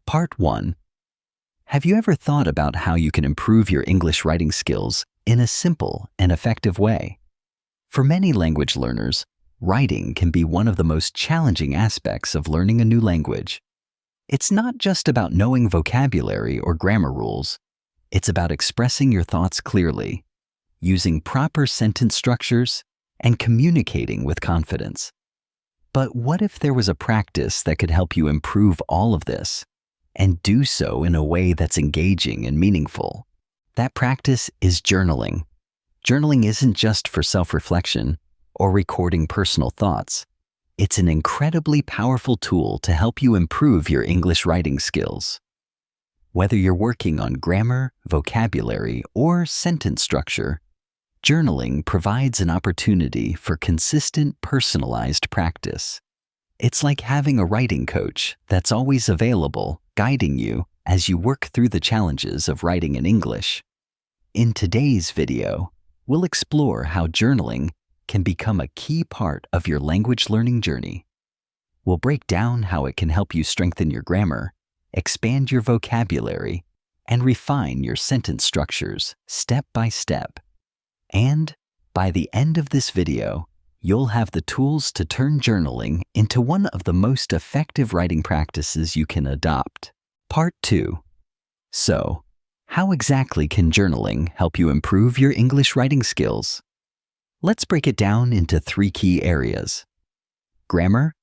Part 1. Have you ever thought about how you can improve your English writing skills in a simple and effective way? For many language learners, writing can be one of the most challenging aspects of learning a new language. It's not just about knowing vocabulary or grammar rules. It's about expressing your thoughts clearly, using proper sentence structures, and communicating with confidence. But what if there was a practice that could help you improve all of this, and do so in a way that's engaging and meaningful? That practice is journaling. Journaling isn't just for self-reflection or recording personal thoughts. It's an incredibly powerful tool to help you improve your English writing skills. Whether you're working on grammar, vocabulary, or sentence structure, journaling provides an opportunity for consistent, personalized practice. It's like having a writing coach that's always available, guiding you as you work through the challenges of writing in English. In today's video, we'll explore how journaling can become a key part of your language learning journey. We'll break down how it can help you strengthen your grammar, expand your vocabulary, and refine your sentence structures step by step. And by the end of this video, you'll have the tools to turn journaling into one of the most effective writing practices you can adopt. Part 2. So, how exactly can journaling help you improve your English writing skills? Let's break it down into 3 key areas: grammar,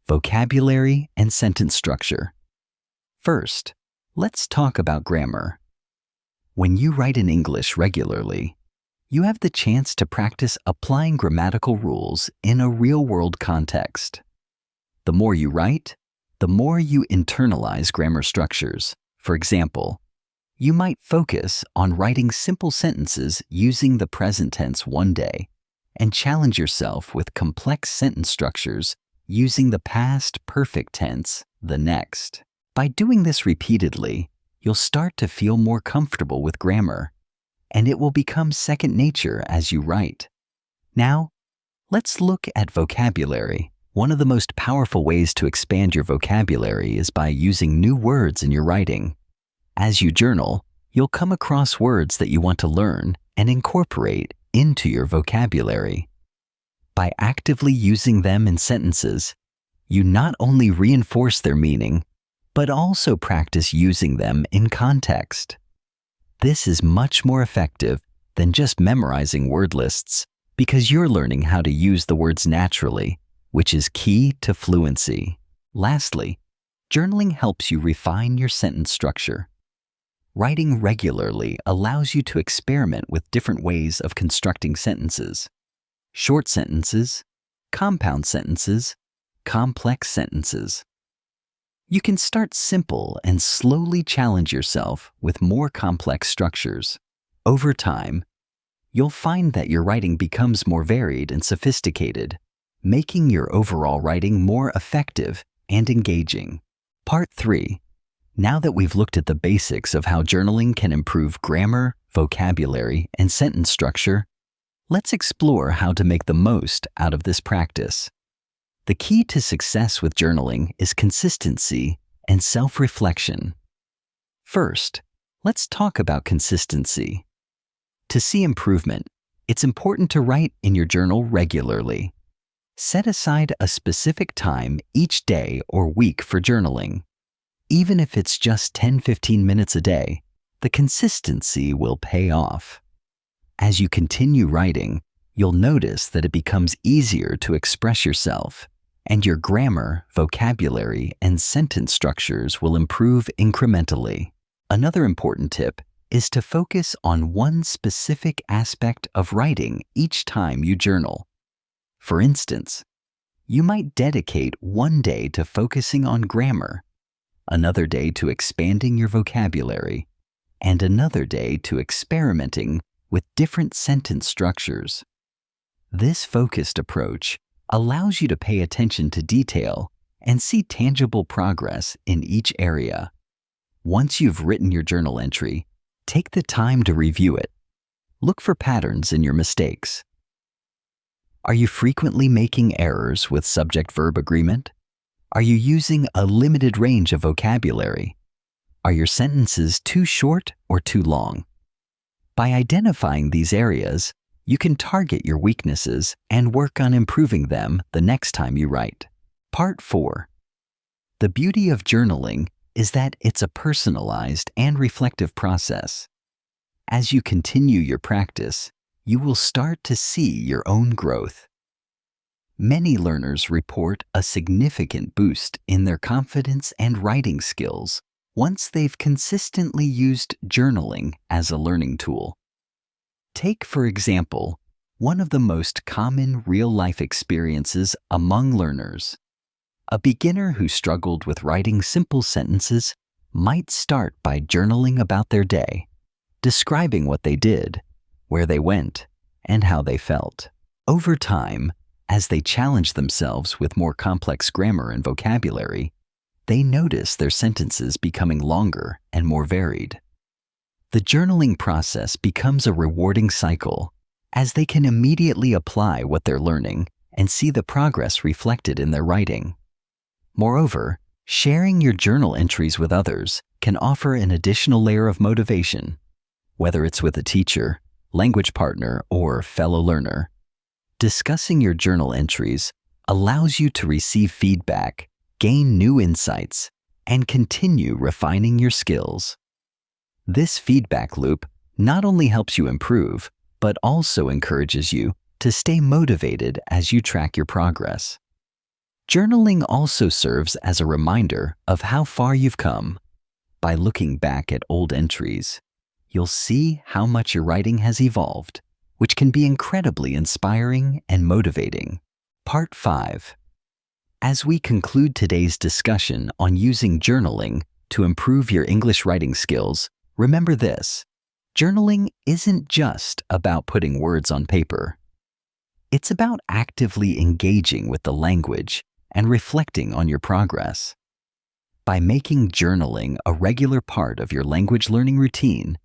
vocabulary, and sentence structure. First, let's talk about grammar. When you write in English regularly, you have the chance to practice applying grammatical rules in a real-world context. The more you write, the more you internalize grammar structures. For example, you might focus on writing simple sentences using the present tense one day and challenge yourself with complex sentence structures using the past perfect tense the next. By doing this repeatedly, you'll start to feel more comfortable with grammar, and it will become second nature as you write. Now, let's look at vocabulary. One of the most powerful ways to expand your vocabulary is by using new words in your writing. As you journal, you'll come across words that you want to learn and incorporate into your vocabulary. By actively using them in sentences, you not only reinforce their meaning, but also practice using them in context. This is much more effective than just memorizing word lists because you're learning how to use the words naturally, which is key to fluency. Lastly, journaling helps you refine your sentence structure. Writing regularly allows you to experiment with different ways of constructing sentences: short sentences, compound sentences, complex sentences. You can start simple and slowly challenge yourself with more complex structures. Over time, you'll find that your writing becomes more varied and sophisticated, making your overall writing more effective and engaging. Part 3. Now that we've looked at the basics of how journaling can improve grammar, vocabulary, and sentence structure, let's explore how to make the most out of this practice. The key to success with journaling is consistency and self-reflection. First, let's talk about consistency. To see improvement, it's important to write in your journal regularly. Set aside a specific time each day or week for journaling. Even if it's just 10-15 minutes a day, the consistency will pay off. As you continue writing, you'll notice that it becomes easier to express yourself, and your grammar, vocabulary, and sentence structures will improve incrementally. Another important tip is to focus on one specific aspect of writing each time you journal. For instance, you might dedicate one day to focusing on grammar, another day to expanding your vocabulary, and another day to experimenting with different sentence structures. This focused approach allows you to pay attention to detail and see tangible progress in each area. Once you've written your journal entry, take the time to review it. Look for patterns in your mistakes. Are you frequently making errors with subject-verb agreement? Are you using a limited range of vocabulary? Are your sentences too short or too long? By identifying these areas, you can target your weaknesses and work on improving them the next time you write. Part 4. The beauty of journaling is that it's a personalized and reflective process. As you continue your practice, you will start to see your own growth. Many learners report a significant boost in their confidence and writing skills once they've consistently used journaling as a learning tool. Take, for example, one of the most common real-life experiences among learners. A beginner who struggled with writing simple sentences might start by journaling about their day, describing what they did, where they went, and how they felt. Over time, as they challenge themselves with more complex grammar and vocabulary, they notice their sentences becoming longer and more varied. The journaling process becomes a rewarding cycle, as they can immediately apply what they're learning and see the progress reflected in their writing. Moreover, sharing your journal entries with others can offer an additional layer of motivation, whether it's with a teacher, language partner, or fellow learner. Discussing your journal entries allows you to receive feedback, gain new insights, and continue refining your skills. This feedback loop not only helps you improve, but also encourages you to stay motivated as you track your progress. Journaling also serves as a reminder of how far you've come. By looking back at old entries, you'll see how much your writing has evolved, which can be incredibly inspiring and motivating. Part 5. As we conclude today's discussion on using journaling to improve your English writing skills, remember this: journaling isn't just about putting words on paper. It's about actively engaging with the language and reflecting on your progress. By making journaling a regular part of your language learning routine,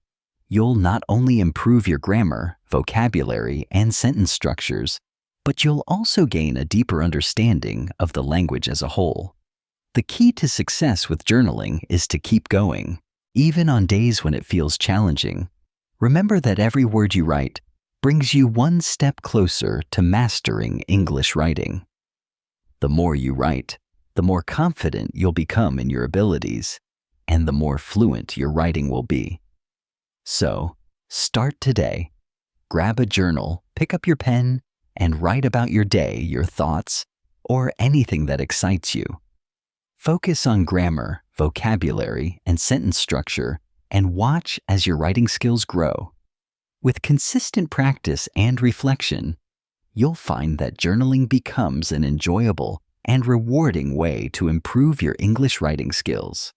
you'll not only improve your grammar, vocabulary, and sentence structures, but you'll also gain a deeper understanding of the language as a whole. The key to success with journaling is to keep going, even on days when it feels challenging. Remember that every word you write brings you one step closer to mastering English writing. The more you write, the more confident you'll become in your abilities, and the more fluent your writing will be. So, start today. Grab a journal, pick up your pen, and write about your day, your thoughts, or anything that excites you. Focus on grammar, vocabulary, and sentence structure, and watch as your writing skills grow. With consistent practice and reflection, you'll find that journaling becomes an enjoyable and rewarding way to improve your English writing skills.